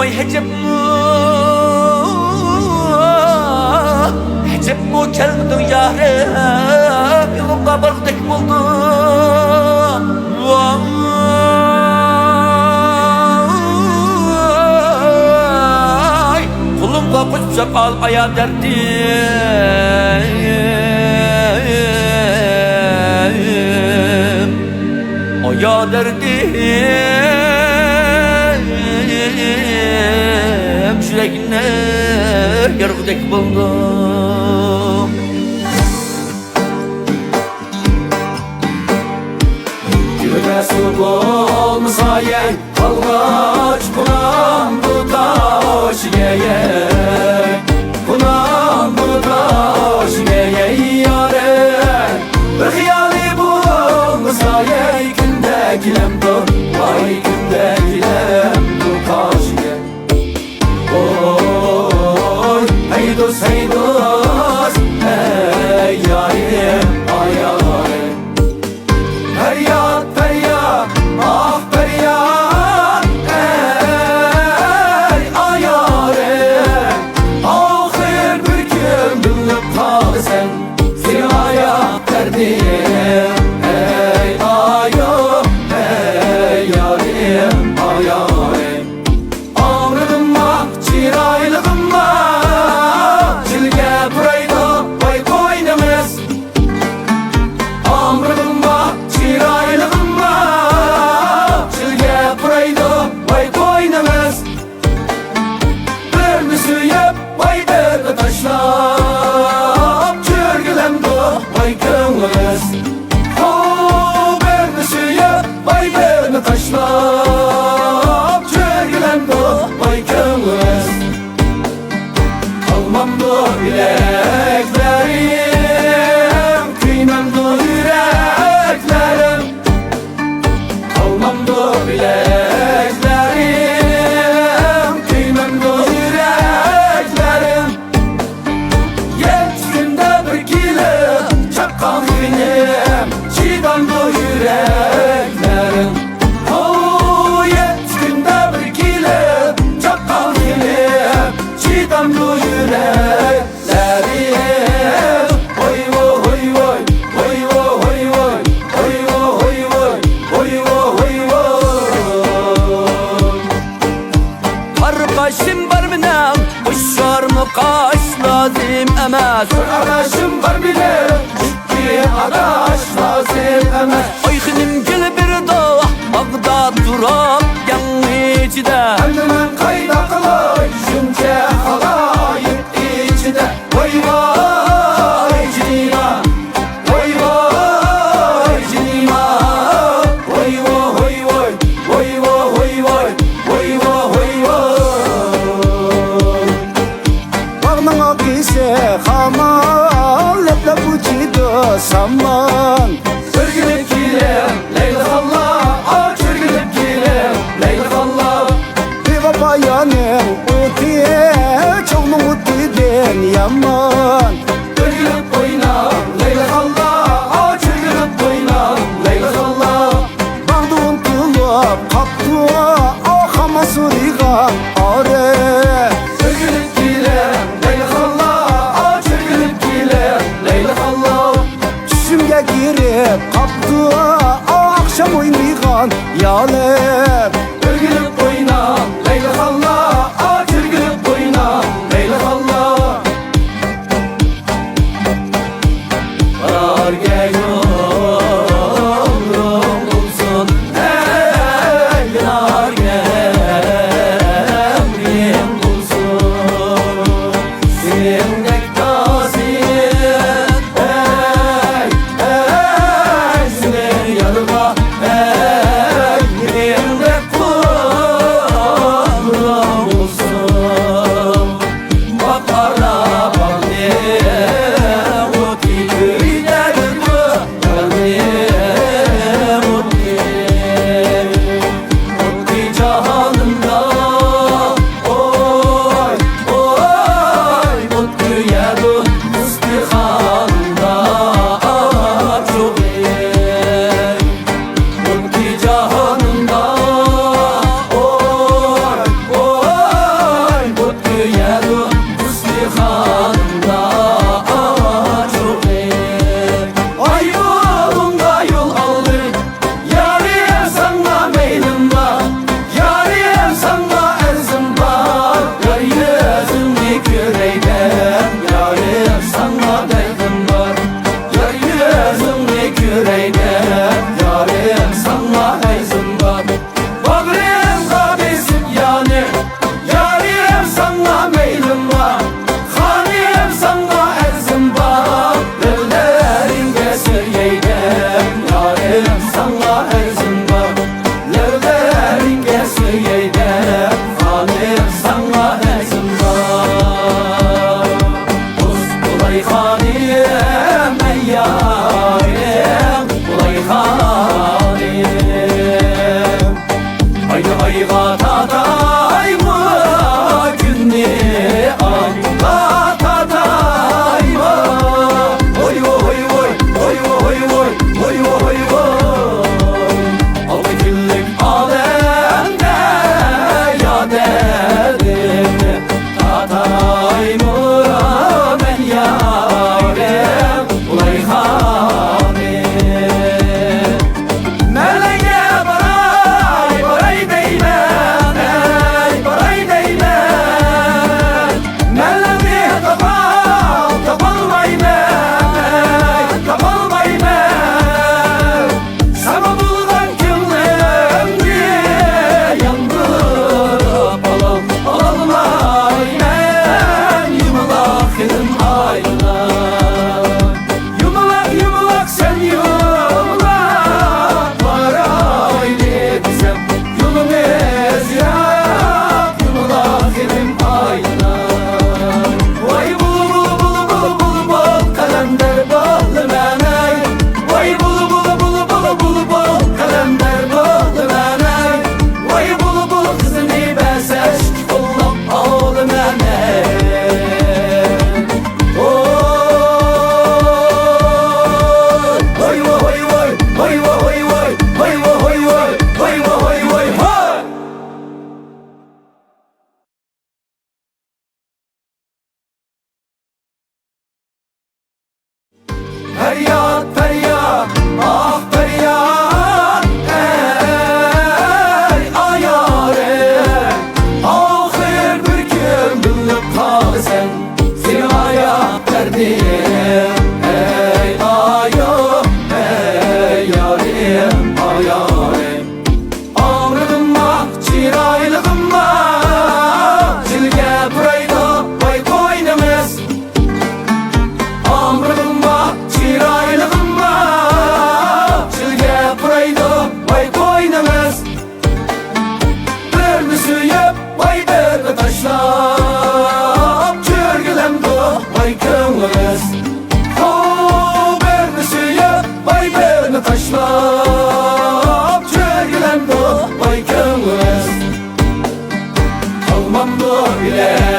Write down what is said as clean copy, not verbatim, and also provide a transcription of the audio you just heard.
حجب مو كلمة يارب يلقى بردك بلدو قلم قاقش بشقال قيا درديم قيا درديم شرقنا يرغدك buldum. Gülüme su olmasa yen Kalgaç kunam buda hoş geye Kunam buda hoş geye yare Bir hiyali bulmasa yen Günde gilem dur Vay günde gilem dur karşıya Oy hey dost hey dost Hey yarim ay yarim Feryat feryat ah feryat Ey ay yarim Ahir bir gün bilip kal sen Ziraya derdim Ey ayım hey yarim ay yarim Ağrıma çiraylığıma Çilge buraydı vay koynumuz Ağrıma çiraylığıma Çilge buraydı vay koynumuz Birini suyup vay birini taşlap Çürgülemdi vay könlümüz Birini suyup vay birini taşlap Çürgülemdi vay könlümüz Almamdı bileklerim Kıymamdı yüreklerim Almamdı bileklerim Kıymamdı yüreklerim Yetimde bir kilim Çakkan benim Çiğdamdı yüreklerim Yetimde bir kilim Çakkan benim Çiğdamdı yüreklerim Oy oy oy oy Oy oy oy oy Oy oy oy oy Oy oy oy Arkadaşım var benim Uşar mı kaş lazım emez Arkadaşım var benim İki adaş lazım emez Ayxinim gel bir dağ Ağda duram yanı içide Kendime kayda kalay Şunca halayım içinde Vay vay cinima Vay vay cinima Vay vay vay Vay vay vay Vay vay vay Bağnına giyse hamal Leple bu cido saman Sürgülüp gilim Leyla Allah Aç sürgülüp gilim Leyla Allah Biva bayanım utiye Çoğunun utiden yaman Sürgülüp oynam Leyla Allah Aç sürgülüp oynam Leyla Allah Bağdığın kılıp kaptı Ah ama surigan are Sürgülüp gilim Leyla Allah Aç sürgülüp gilim Leyla Allah Düşümge girip kaptı Ah akşam oynaygan yalep Sürgülüp oynam Leyla Allah Aç sürgülüp oynam Leyla Allah Var gel yolum olsun Ey yar gel kızını bəsəş Ollab ağlı mənə Oy vay vay vay vay vay vay vay vay vay vay vay vay vay vay Feryat feryat ah feryat ey ayare Ahir bir gün bilip kalsen seni ayak derdim ey ayo ey yarim ayarim Ağrıdımma çiraylığımma Cilge burayda vay koynumuz Ağrıdımma çiraylığımma Cilge burayda vay koynumuz Birini suyup vay birini taşlap Çörgülemdi vay köngülüz Birini suyup vay birini taşlap Çörgülemdi vay köngülüz Kalmamdı bile